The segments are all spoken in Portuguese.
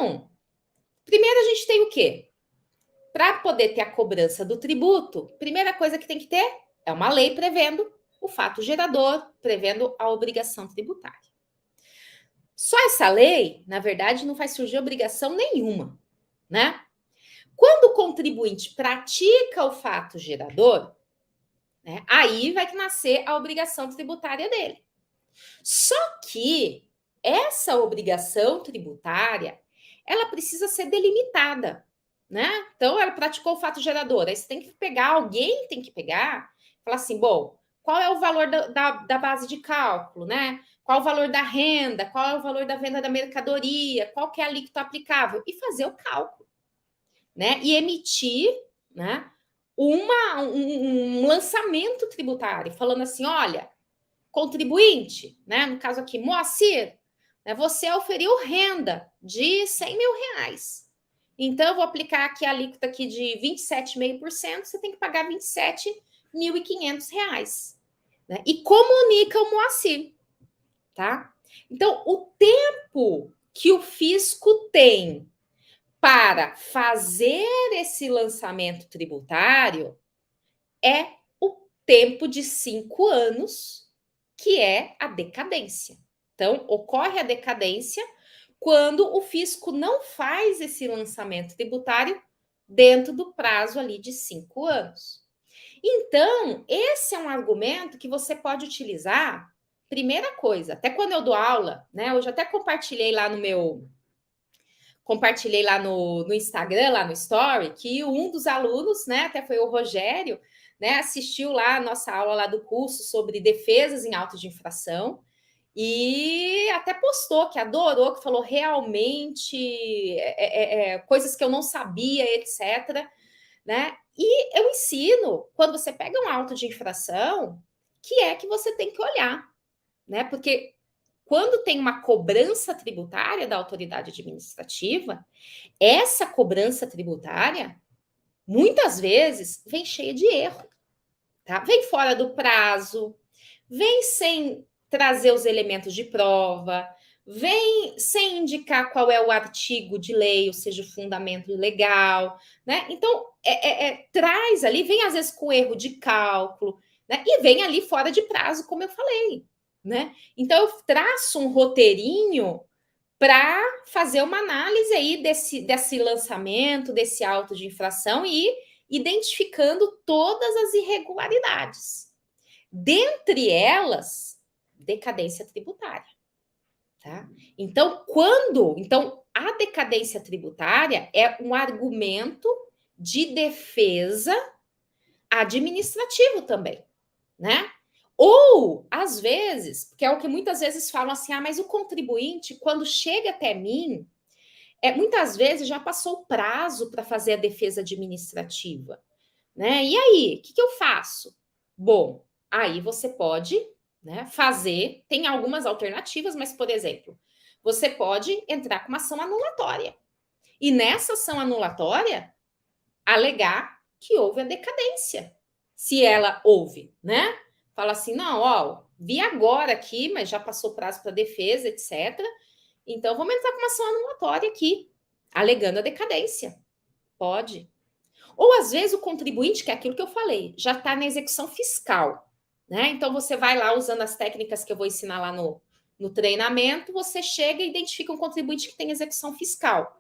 Então, primeiro a gente tem o quê? Para poder ter a cobrança do tributo, primeira coisa que tem que ter é uma lei prevendo o fato gerador, prevendo a obrigação tributária. Só essa lei, na verdade, não faz surgir obrigação nenhuma, né? Quando o contribuinte pratica o fato gerador, né, aí vai nascer a obrigação tributária dele. Só que essa obrigação tributária, ela precisa ser delimitada, né? Então, ela praticou o fato gerador, aí você tem que pegar, alguém tem que pegar, falar assim, bom, qual é o valor da base de cálculo, né? Qual o valor da renda, qual é o valor da venda da mercadoria, qual que é a alíquota aplicável, e fazer o cálculo, né? E emitir, né, um lançamento tributário, falando assim, olha, contribuinte, né? No caso aqui, Moacir, né, você oferiu renda de 100 mil reais. Então, eu vou aplicar aqui a alíquota aqui de 27,5%, você tem que pagar 27.500 reais. Né? E comunica o Moacir, tá? Então, o tempo que o fisco tem para fazer esse lançamento tributário é o tempo de 5 anos, que é a decadência. Então, ocorre a decadência quando o fisco não faz esse lançamento tributário dentro do prazo ali de 5 anos. Então, esse é um argumento que você pode utilizar, primeira coisa, até quando eu dou aula, né? Hoje até compartilhei lá no Instagram, lá no Story, que um dos alunos, né, até foi o Rogério, né, assistiu lá a nossa aula lá do curso sobre defesas em autos de infração e até postou que adorou, que falou realmente coisas que eu não sabia, etc. Né? E eu ensino, quando você pega um auto de infração, que é que você tem que olhar, né? Porque quando tem uma cobrança tributária da autoridade administrativa, essa cobrança tributária, muitas vezes, vem cheia de erro, tá? Vem fora do prazo, vem sem trazer os elementos de prova, vem sem indicar qual é o artigo de lei, ou seja, o fundamento legal, né? Então, traz ali, vem às vezes com erro de cálculo, né? E vem ali fora de prazo, como eu falei, né? Então, eu traço um roteirinho para fazer uma análise aí desse lançamento, desse auto de infração e identificando todas as irregularidades. Dentre elas, decadência tributária. Tá? Então, a decadência tributária é um argumento de defesa administrativo também, né? Ou, às vezes, que é o que muitas vezes falam assim, mas o contribuinte, quando chega até mim, muitas vezes já passou o prazo para fazer a defesa administrativa, né? E aí, o que eu faço? Bom, aí você pode, né, fazer, tem algumas alternativas, mas, por exemplo, você pode entrar com uma ação anulatória. E nessa ação anulatória, alegar que houve a decadência. Se ela houve, né? Fala assim, não, ó, vi agora aqui, mas já passou o prazo para defesa, etc. Então, vamos entrar com uma ação anulatória aqui, alegando a decadência. Pode. Ou, às vezes, o contribuinte, que é aquilo que eu falei, já está na execução fiscal, né? Então, você vai lá usando as técnicas que eu vou ensinar lá no treinamento, você chega e identifica um contribuinte que tem execução fiscal.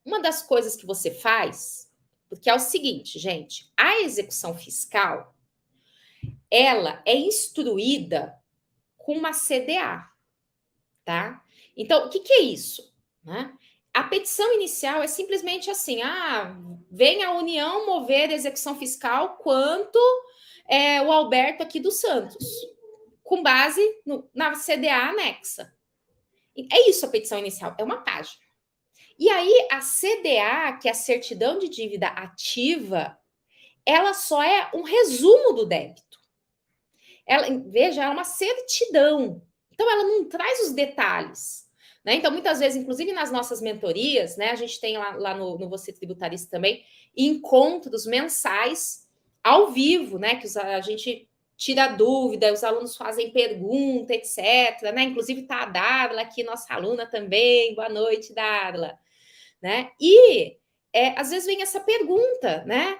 Uma das coisas que você faz, porque é o seguinte, gente, a execução fiscal, ela é instruída com uma CDA, tá? Então, o que é isso? Né? A petição inicial é simplesmente assim, vem a União mover a execução fiscal quanto o Alberto aqui dos Santos, com base na CDA anexa. É isso a petição inicial, é uma página. E aí, a CDA, que é a certidão de dívida ativa, ela só é um resumo do débito. Veja, ela é uma certidão. Então, ela não traz os detalhes. Né? Então, muitas vezes, inclusive nas nossas mentorias, né, a gente tem lá no Você Tributarista também, encontros mensais ao vivo, né, que a gente tira dúvida, os alunos fazem pergunta, etc. Né? Inclusive está a Darla aqui, nossa aluna também. Boa noite, Darla. Né? E às vezes vem essa pergunta, né?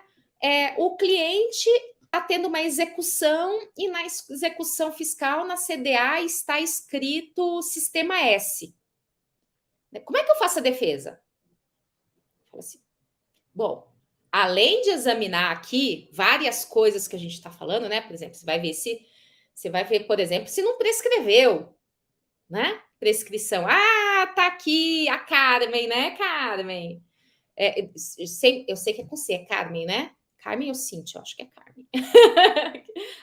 O cliente está tendo uma execução e na execução fiscal, na CDA, está escrito Sistema S. Como é que eu faço a defesa? Fala assim, bom, além de examinar aqui várias coisas que a gente está falando, né? Por exemplo, você vai ver, por exemplo, se não prescreveu, né? Prescrição. Ah, tá aqui a Carmen, né, Carmen? Eu sei que é com C, é Carmen, né? Carmen ou Cíntia, eu acho que é Carmen.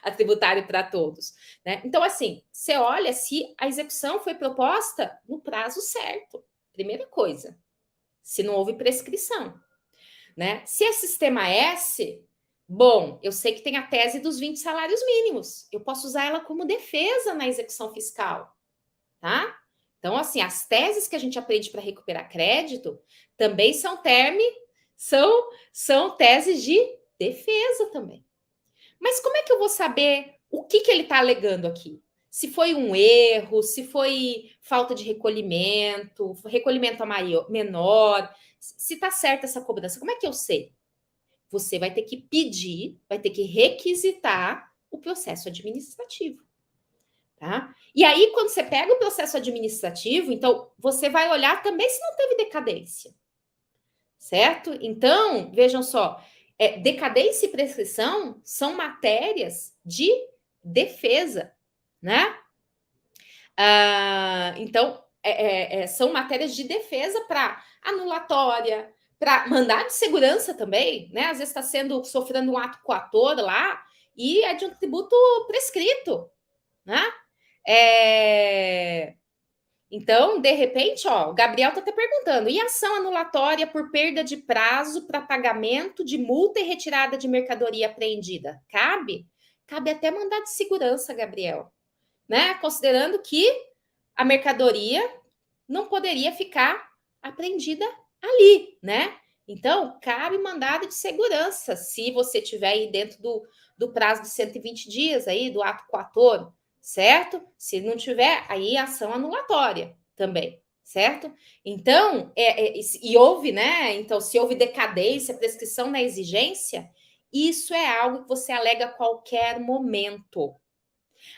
A tributário para todos. Né? Então, assim, você olha se a execução foi proposta no prazo certo. Primeira coisa, se não houve prescrição. Né? Se é sistema S, bom, eu sei que tem a tese dos 20 salários mínimos. Eu posso usar ela como defesa na execução fiscal. Tá? Então, assim, as teses que a gente aprende para recuperar crédito também são teses de defesa também. Mas como é que eu vou saber o que ele está alegando aqui? Se foi um erro, se foi falta de recolhimento menor, se está certa essa cobrança, como é que eu sei? Você vai ter que pedir, vai ter que requisitar o processo administrativo. Tá? E aí, quando você pega o processo administrativo, então você vai olhar também se não teve decadência. Certo? Então, vejam só, decadência e prescrição são matérias de defesa, né? Então, são matérias de defesa para anulatória, para mandado de segurança também, né? Às vezes está sofrendo um ato coator lá e é de um tributo prescrito, né? Então, de repente, ó, o Gabriel está até perguntando: e ação anulatória por perda de prazo para pagamento de multa e retirada de mercadoria apreendida? Cabe? Cabe até mandado de segurança, Gabriel, né? Considerando que a mercadoria não poderia ficar apreendida ali, né? Então, cabe mandado de segurança se você tiver aí dentro do prazo de 120 dias aí do ato coator, certo? Se não tiver, aí ação anulatória também, certo? Então, e houve, né? Então, se houve decadência, prescrição na exigência, isso é algo que você alega a qualquer momento.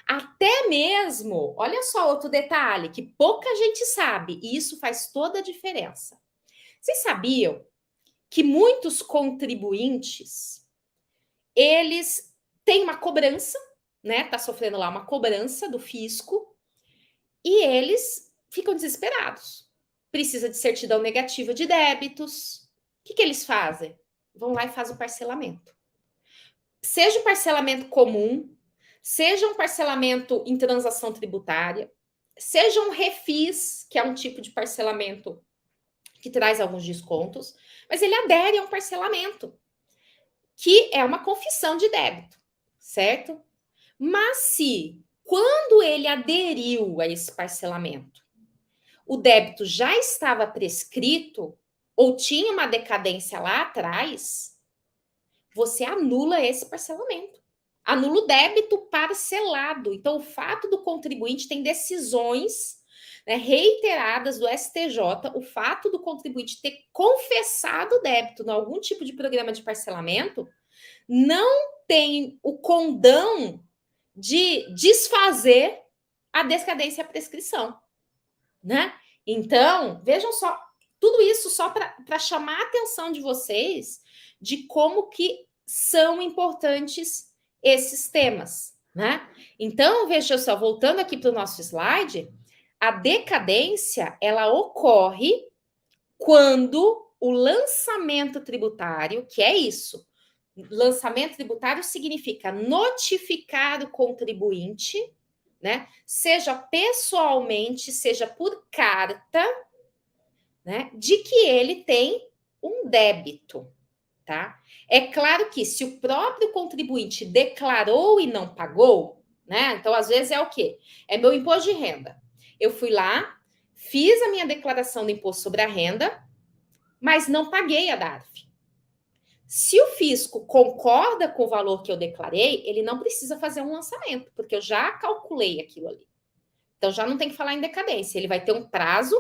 Até mesmo, olha só outro detalhe que pouca gente sabe, e isso faz toda a diferença. Vocês sabiam que muitos contribuintes, eles têm uma cobrança, né? Tá sofrendo lá uma cobrança do fisco e eles ficam desesperados. Precisa de certidão negativa de débitos. O que eles fazem? Vão lá e fazem o parcelamento. Seja o parcelamento comum, seja um parcelamento em transação tributária, seja um refis, que é um tipo de parcelamento que traz alguns descontos, mas ele adere a um parcelamento, que é uma confissão de débito, certo? Mas se, quando ele aderiu a esse parcelamento, o débito já estava prescrito ou tinha uma decadência lá atrás, você anula esse parcelamento. Anula o débito parcelado. Então, o fato do contribuinte tem decisões, né, reiteradas do STJ, o fato do contribuinte ter confessado o débito em algum tipo de programa de parcelamento, não tem o condão de desfazer a decadência e a prescrição, né? Então, vejam só, tudo isso só para chamar a atenção de vocês de como que são importantes esses temas, né? Então, veja só, voltando aqui para o nosso slide, a decadência, ela ocorre quando o lançamento tributário, que é isso, lançamento tributário significa notificar o contribuinte, né? Seja pessoalmente, seja por carta, né? De que ele tem um débito, tá? É claro que se o próprio contribuinte declarou e não pagou, né? Então, às vezes é o quê? É meu imposto de renda. Eu fui lá, fiz a minha declaração do imposto sobre a renda, mas não paguei a DARF. Se o fisco concorda com o valor que eu declarei, ele não precisa fazer um lançamento, porque eu já calculei aquilo ali. Então já não tem que falar em decadência. Ele vai ter um prazo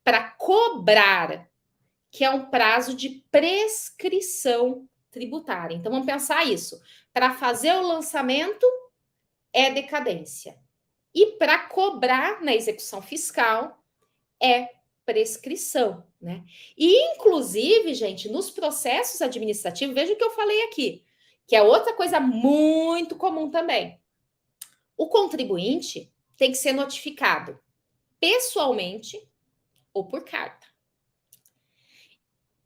para cobrar, que é um prazo de prescrição tributária. Então vamos pensar isso. Para fazer o lançamento é decadência. E para cobrar na execução fiscal é prescrição, né? E, inclusive, gente, nos processos administrativos, veja o que eu falei aqui, que é outra coisa muito comum também. O contribuinte tem que ser notificado pessoalmente ou por carta.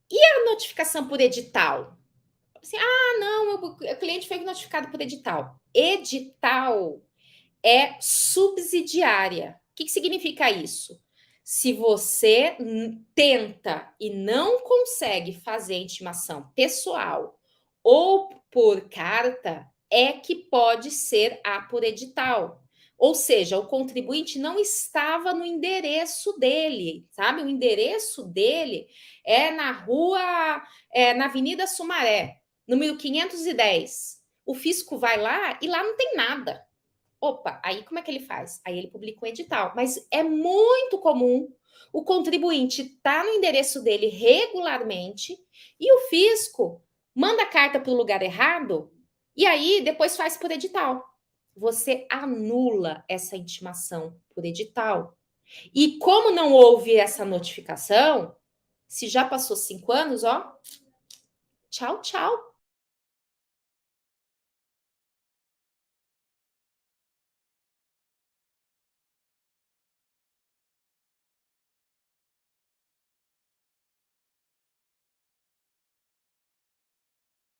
E a notificação por edital? Assim, não, o cliente foi notificado por edital. Edital é subsidiária. O que significa isso? Se você tenta e não consegue fazer intimação pessoal ou por carta, é que pode ser a por edital. Ou seja, o contribuinte não estava no endereço dele, sabe? O endereço dele é na na Avenida Sumaré, número 510. O fisco vai lá e lá não tem nada. Opa, aí como é que ele faz? Aí ele publica um edital. Mas é muito comum o contribuinte estar no endereço dele regularmente e o fisco manda a carta para o lugar errado e aí depois faz por edital. Você anula essa intimação por edital. E como não houve essa notificação, se já passou 5 anos, ó, tchau, tchau.